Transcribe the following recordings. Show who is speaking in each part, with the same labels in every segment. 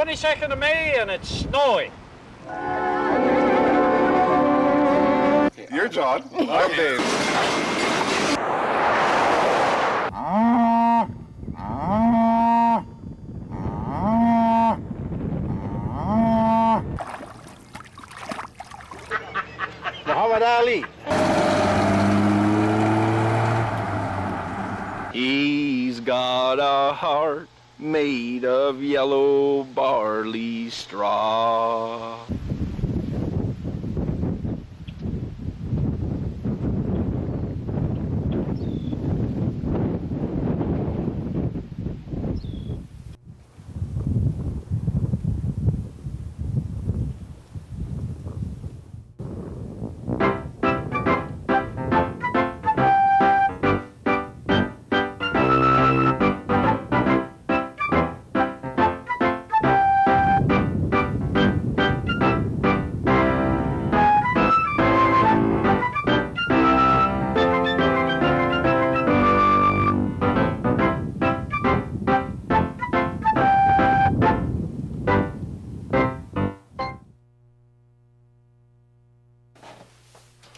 Speaker 1: 22nd of May and it's snowing.
Speaker 2: You're John. I'm Dave.
Speaker 1: Muhammad Ali.
Speaker 3: He's got a heart made of yellow barley straw.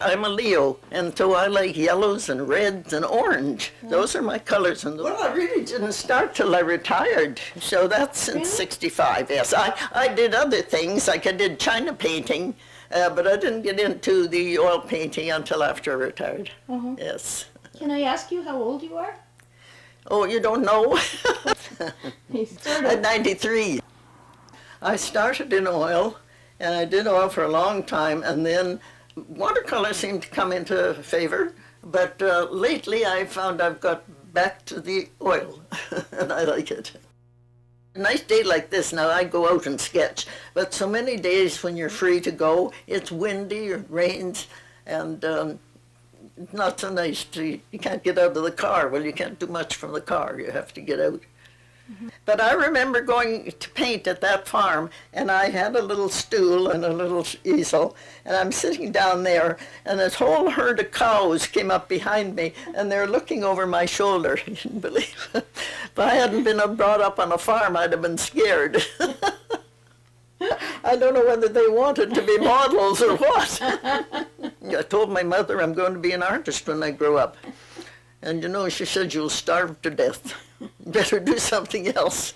Speaker 4: I'm a Leo, and so I like yellows and reds and orange. Those are my colors. And well, I really didn't start till I retired. So that's since '65, yes. I did other things, like I did China painting, but I didn't get into the oil painting until after I retired. Yes.
Speaker 5: Can I ask you how old you are?
Speaker 4: Oh, you don't know?
Speaker 5: Sort
Speaker 4: At
Speaker 5: of.
Speaker 4: 93. I started in oil, and I did oil for a long time, and then watercolor seemed to come into favor, but lately I found I've got back to the oil, and I like it. A nice day like this, now I go out and sketch, but so many days when you're free to go, it's windy or it rains, and it's not so nice you can't get out of the car. Well, you can't do much from the car, you have to get out. But I remember going to paint at that farm, and I had a little stool and a little easel, and I'm sitting down there, and this whole herd of cows came up behind me, and they're looking over my shoulder. You can believe it. If I hadn't been brought up on a farm, I'd have been scared. I don't know whether they wanted to be models or what. I told my mother I'm going to be an artist when I grow up. And you know, she said, you'll starve to death. Better do something else.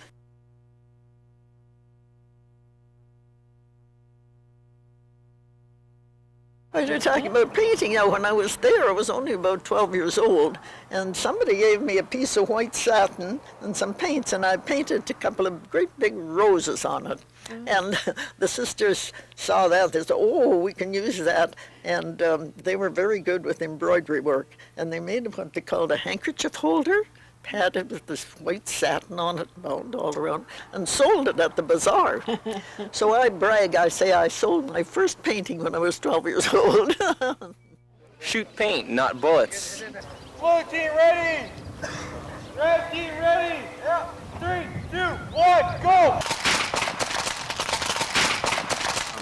Speaker 4: You're talking about painting. Now, when I was there, I was only about 12 years old, and somebody gave me a piece of white satin and some paints, and I painted a couple of great big roses on it. And the sisters saw that. They said, oh, we can use that. And they were very good with embroidery work. And they made what they called a handkerchief holder, padded with this white satin on it, bound all around, and sold it at the bazaar. So I brag, I say I sold my first painting when I was 12 years old.
Speaker 3: Shoot paint, not bullets.
Speaker 1: Blue team ready! Red team ready! Yep. 3, 2, 1, go!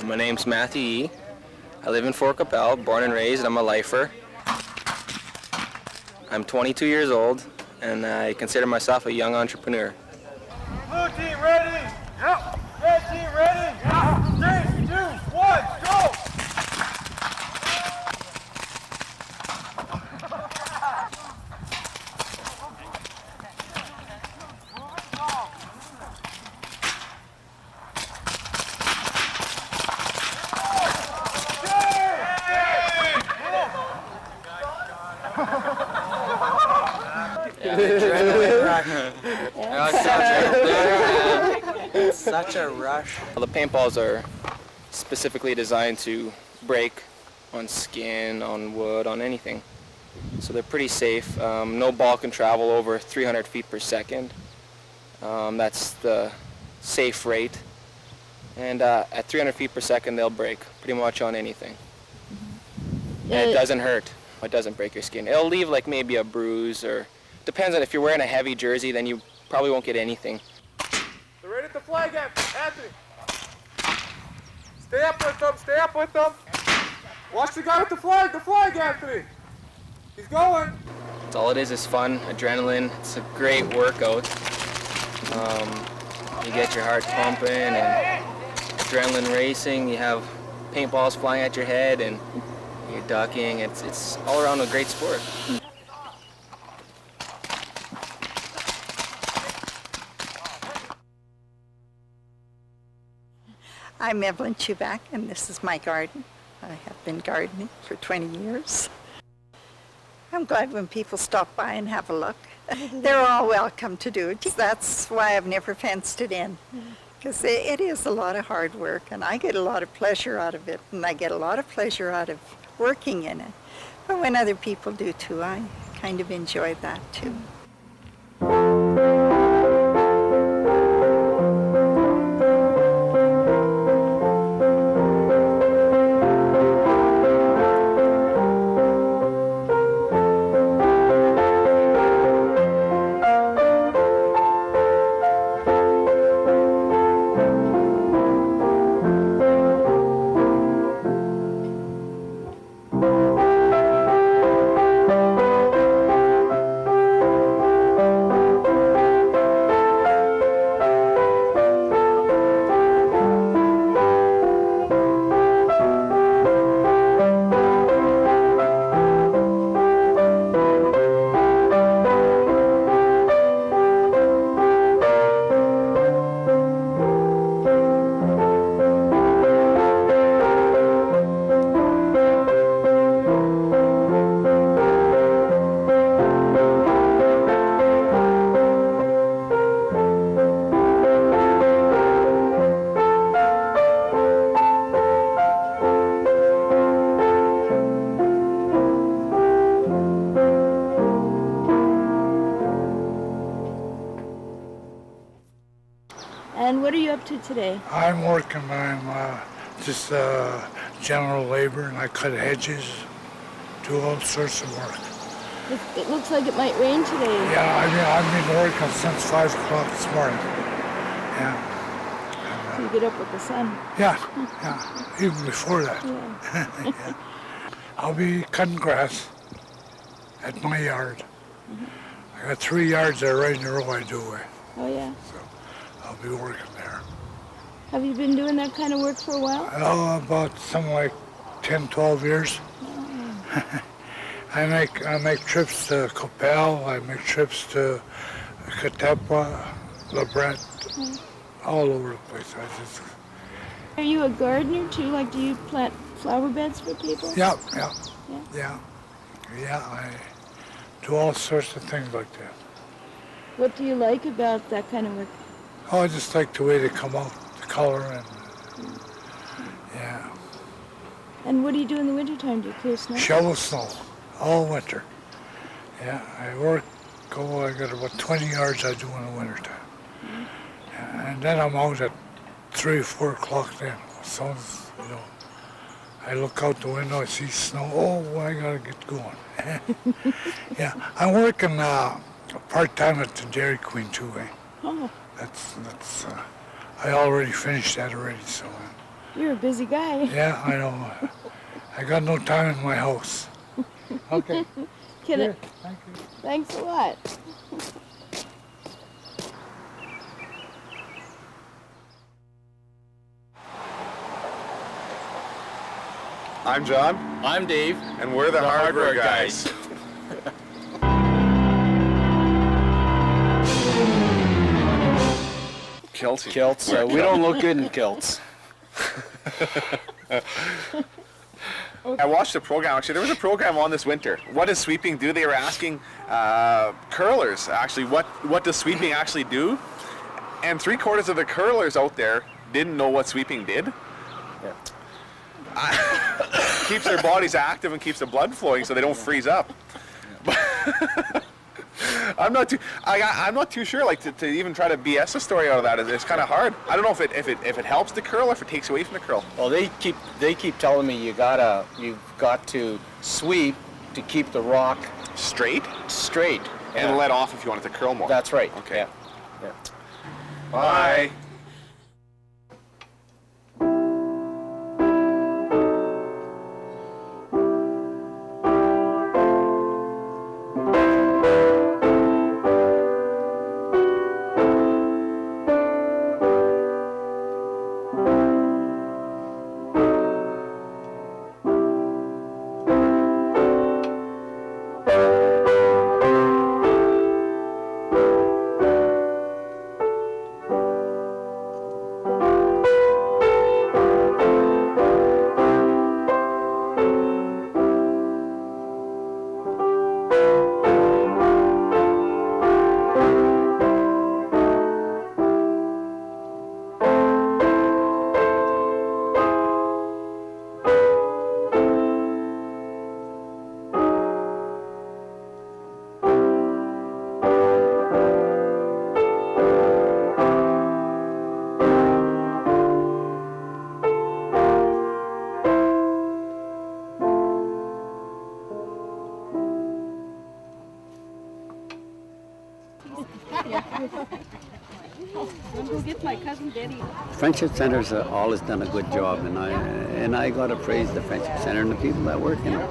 Speaker 3: My name's Matthew E. I live in Fort Capel, born and raised. I'm a lifer. I'm 22 years old, and I consider myself a young entrepreneur.
Speaker 1: Blue team ready! Yep. Red team ready! Yep. 3, 2, 1, go!
Speaker 6: It's such a rush.
Speaker 3: The paintballs are specifically designed to break on skin, on wood, on anything. So they're pretty safe. No ball can travel over 300 feet per second. That's the safe rate. And at 300 feet per second, they'll break pretty much on anything. And it doesn't hurt. It doesn't break your skin. It'll leave like maybe a bruise, or depends on if you're wearing a heavy jersey, then you probably won't get anything.
Speaker 1: They're right at the flag, Anthony. Stay up with them, stay up with them. Watch the guy with the flag, Anthony. He's going.
Speaker 3: All it is fun, adrenaline. It's a great workout. You get your heart pumping and adrenaline racing. You have paintballs flying at your head and you're ducking. It's all around a great sport.
Speaker 6: I'm Evelyn Chubak, and this is my garden. I have been gardening for 20 years. I'm glad when people stop by and have a look. They're all welcome to do it. That's why I've never fenced it in, because it is a lot of hard work, and I get a lot of pleasure out of it, and I get a lot of pleasure out of working in it. But when other people do too, I kind of enjoy that too.
Speaker 5: And what are you up to today?
Speaker 7: I'm working. I'm just general labor, and I cut hedges, do all sorts of work.
Speaker 5: It looks like it might rain today.
Speaker 7: Yeah, I've been working since 5 o'clock this morning. Yeah.
Speaker 5: So you get up with the sun.
Speaker 7: Yeah, even before that.
Speaker 5: Yeah.
Speaker 7: Yeah. I'll be cutting grass at my yard. I got 3 yards there right in a row I do it.
Speaker 5: Oh yeah.
Speaker 7: So I'll be working there.
Speaker 5: Have you been doing that kind of work for a while?
Speaker 7: Oh, about something like 10, 12 years. I make trips to Coppell, I make trips to Katepwa, LeBret, all over the place.
Speaker 5: Are you a gardener too? Like, do you plant flower beds for people?
Speaker 7: Yeah, I do all sorts of things like that.
Speaker 5: What do you like about that kind of work?
Speaker 7: Oh, I just like the way they come out, the color, and yeah.
Speaker 5: And what do you do in the wintertime? Do you clear snow?
Speaker 7: Shovel snow all winter. Yeah, I got about 20 yards I do in the wintertime. And then I'm out at 3 or 4 o'clock then. So, I look out the window, I see snow. Oh, I gotta get going. Yeah, I'm working part-time at the Dairy Queen too.
Speaker 5: Oh,
Speaker 7: That's I already finished that already. So.
Speaker 5: you're a busy guy.
Speaker 7: Yeah, I know. I got no time in my house. Okay.
Speaker 5: Can
Speaker 7: Yeah,
Speaker 5: it?
Speaker 7: thank you.
Speaker 5: Thanks a lot.
Speaker 2: I'm John,
Speaker 8: I'm Dave.
Speaker 2: and we're the hardware guys. Kilty.
Speaker 8: Kilts. We don't look good in kilts.
Speaker 2: I watched a program, actually, there was a program on this winter. What does sweeping do? They were asking curlers, actually, what does sweeping actually do? And 3/4 of the curlers out there didn't know what sweeping did. Keeps their bodies active and keeps the blood flowing so they don't freeze up. I'm not too sure. Like to even try to BS a story out of that, it's kind of hard. I don't know if it helps the curl or if it takes away from the curl.
Speaker 8: Well, they keep telling me you've got to sweep to keep the rock
Speaker 2: Straight
Speaker 8: and
Speaker 2: and let off if you want it to curl more.
Speaker 8: That's right.
Speaker 2: Okay.
Speaker 8: Yeah.
Speaker 2: Bye.
Speaker 5: I'm going to get my cousin Betty.
Speaker 9: Friendship Center's always done a good job, and I got to praise the Friendship Center and the people that work in it.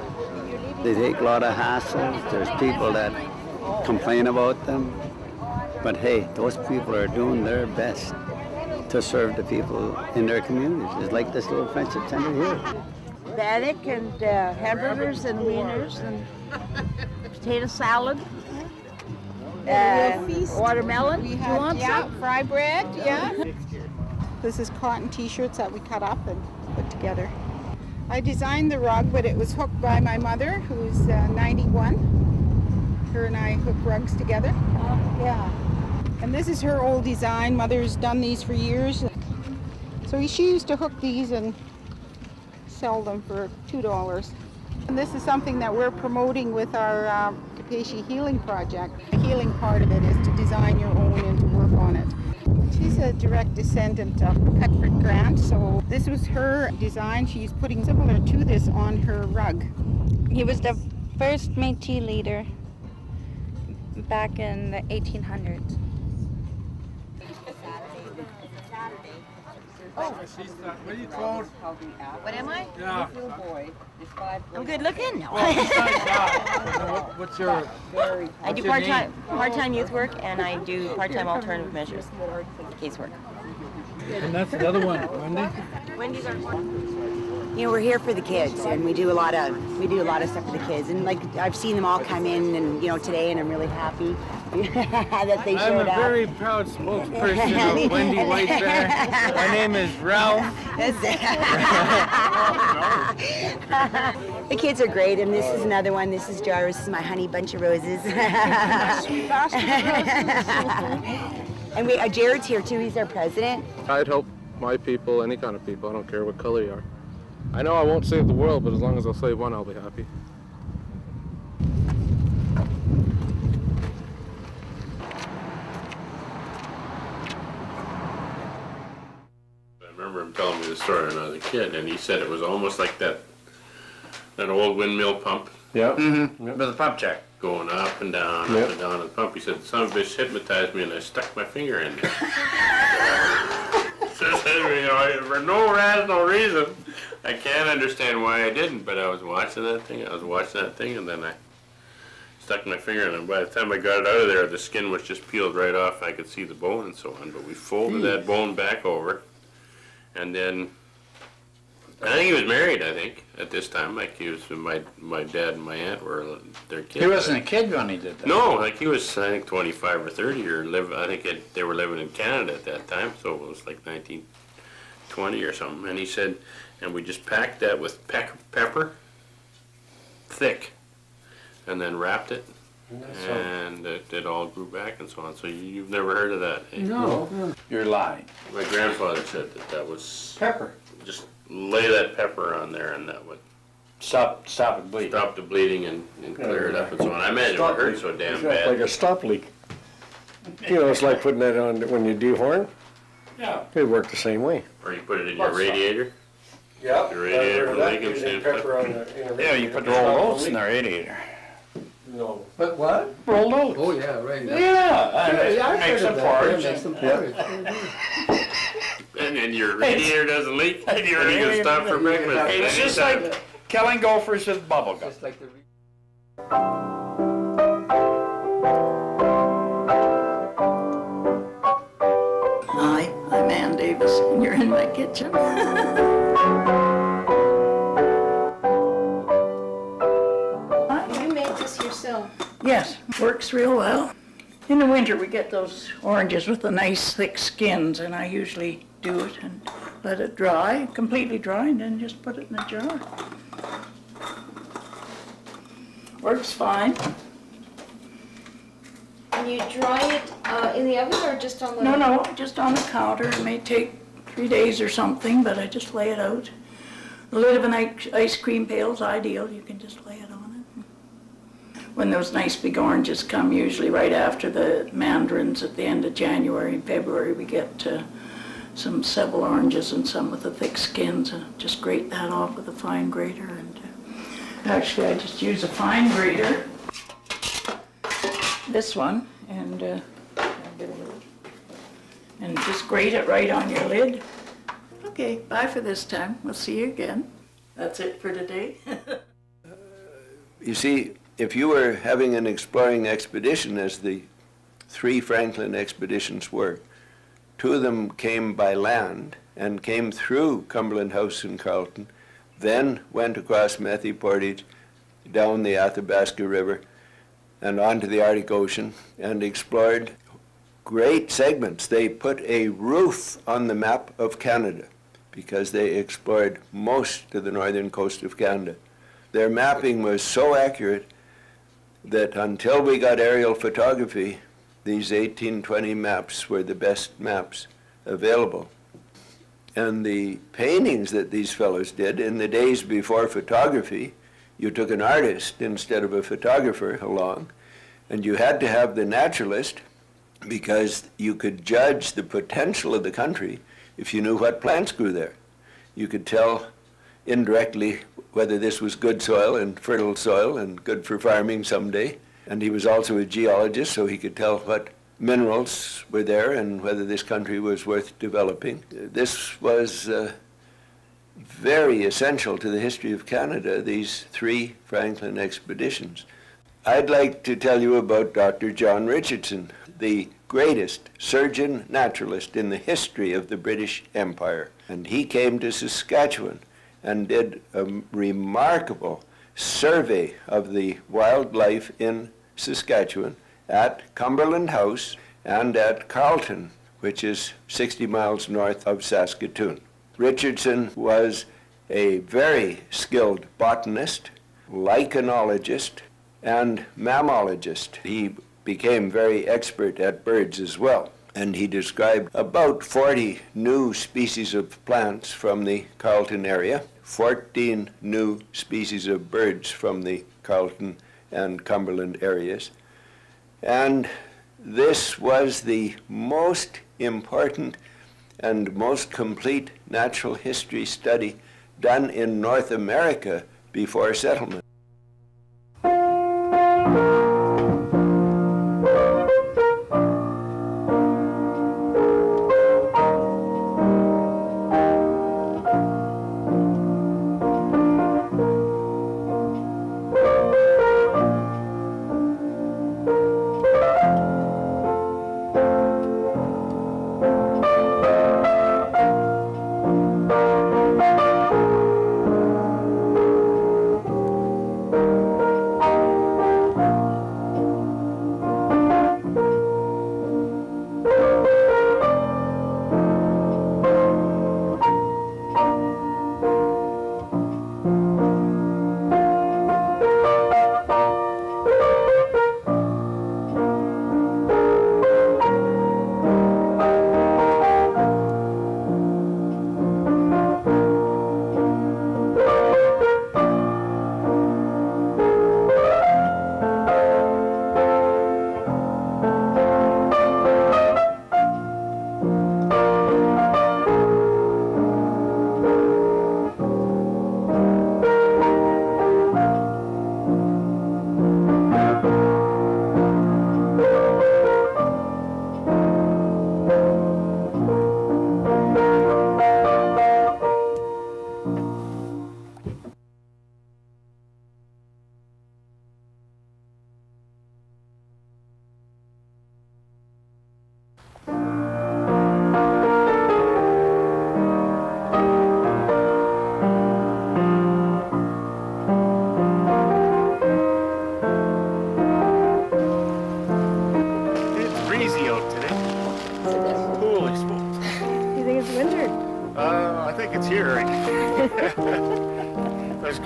Speaker 9: They take a lot of hassles. There's people that complain about them, but hey, those people are doing their best to serve the people in their communities. It's like this little Friendship Center here.
Speaker 10: Bannock and hamburgers and wieners and potato salad. Watermelon.
Speaker 11: We
Speaker 10: Do you
Speaker 11: had,
Speaker 10: want some?
Speaker 11: fry bread, yeah. This is cotton t-shirts that we cut up and put together. I designed the rug, but it was hooked by my mother, who's 91. Her and I hook rugs together. Yeah. And this is her old design. Mother's done these for years. So she used to hook these and sell them for $2. And this is something that we're promoting with our Capaci Healing Project. The healing part of it is to design your own and to work on it. She's a direct descendant of Peckford Grant, so this was her design. She's putting similar to this on her rug.
Speaker 5: He was the first Métis leader back in the 1800s.
Speaker 1: What are you called?
Speaker 10: What am I?
Speaker 1: Yeah.
Speaker 10: I'm good looking.
Speaker 1: What's your?
Speaker 10: I do part-time youth work, and I do part-time alternative measures casework.
Speaker 1: And that's the other one, Wendy.
Speaker 10: Wendy's our
Speaker 12: You know, we're here for the kids, and we do a lot of stuff for the kids. And like I've seen them all come in, and today, and I'm really happy that they showed up.
Speaker 1: I'm a very proud spokesperson of Wendy White Bear. My name is Ralph.
Speaker 12: The kids are great, and this is another one. This is Jar. This is my honey bunch of roses. And Jared's here too. He's our president.
Speaker 13: I'd help my people, any kind of people. I don't care what color you are. I know I won't save the world, but as long as I'll save one, I'll be happy.
Speaker 14: I remember him telling me the story when I was a kid, and he said it was almost like that old windmill pump.
Speaker 8: Yeah. Mm-hmm. With the pump jack.
Speaker 14: Going up and down, up and down on the pump. He said, the son of a bitch hypnotized me, and I stuck my finger in there. For no rational reason. I can't understand why I didn't, but I was watching that thing, and then I stuck my finger in it. By the time I got it out of there, the skin was just peeled right off. I could see the bone and so on, but we folded that bone back over, and then, I think he was married, at this time. Like he was, my dad and my aunt were their kids.
Speaker 8: He wasn't a kid when he did that.
Speaker 14: No, like he was, 25 or 30, they were living in Canada at that time, so it was like 1920 or something. And he said, and we just packed that with pepper, thick, and then wrapped it, and it all grew back and so on. So you've never heard of that? Eh?
Speaker 8: No. You're lying.
Speaker 14: My grandfather said that was
Speaker 8: Pepper.
Speaker 14: Just lay that pepper on there, and that would
Speaker 8: Stop it bleeding.
Speaker 14: stop the bleeding and clear it up and so on. I imagine it hurt so damn bad.
Speaker 13: Like a stop leak. It's like putting that on when you dehorn.
Speaker 8: Yeah.
Speaker 13: It worked the same way.
Speaker 14: Or you put it in your radiator.
Speaker 13: Yeah.
Speaker 14: Your radiator for leaking, same stuff.
Speaker 8: Yeah, you put rolled oats in the radiator.
Speaker 13: No.
Speaker 7: But what?
Speaker 8: Rolled oats.
Speaker 7: Oh, yeah, right.
Speaker 8: Yeah, make some porridge.
Speaker 14: And then your radiator doesn't leak, and you can stop for breakfast.
Speaker 8: It's just like killing gophers with bubble gum.
Speaker 7: Just like the...
Speaker 4: Hi, I'm Ann Davis, and you're in my kitchen.
Speaker 11: You made this yourself.
Speaker 4: Yes, works real well. In the winter, we get those oranges with the nice thick skins, and I usually do it and let it dry, completely dry, and then just put it in a jar. Works fine.
Speaker 5: And you dry it in the oven or just on the...
Speaker 4: No, just on the counter. It may take 3 days or something, but I just lay it out. The lid of an ice cream pail is ideal. You can just lay it on it. When those nice big oranges come, usually right after the mandarins at the end of January and February, we get some Seville oranges and some with the thick skins. Just grate that off with a fine grater. And actually, I just use a fine grater. This one, and And just grate it right on your lid. Okay, bye for this time. We'll see you again. That's it for today.
Speaker 15: You see, if you were having an exploring expedition, as the 3 Franklin expeditions were, 2 of them came by land and came through Cumberland House in Carleton, then went across Methy Portage, down the Athabasca River, and onto the Arctic Ocean, and explored great segments. They put a roof on the map of Canada because they explored most of the northern coast of Canada. Their mapping was so accurate that until we got aerial photography, these 1820 maps were the best maps available. And the paintings that these fellows did in the days before photography, you took an artist instead of a photographer along, and you had to have the naturalist because you could judge the potential of the country if you knew what plants grew there. You could tell indirectly whether this was good soil and fertile soil and good for farming someday. And he was also a geologist, so he could tell what minerals were there and whether this country was worth developing. This was very essential to the history of Canada, these 3 Franklin expeditions. I'd like to tell you about Dr. John Richardson, the greatest surgeon naturalist in the history of the British Empire. And he came to Saskatchewan and did a remarkable survey of the wildlife in Saskatchewan at Cumberland House and at Carleton, which is 60 miles north of Saskatoon. Richardson was a very skilled botanist, lichenologist, and mammologist. He became very expert at birds as well, and he described about 40 new species of plants from the Carleton area, 14 new species of birds from the Carleton and Cumberland areas. And this was the most important and most complete natural history study done in North America before settlement.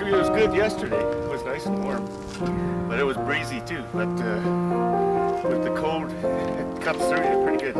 Speaker 1: It was good yesterday. It was nice and warm. But it was breezy too. But with the cold, it cuts through you pretty good.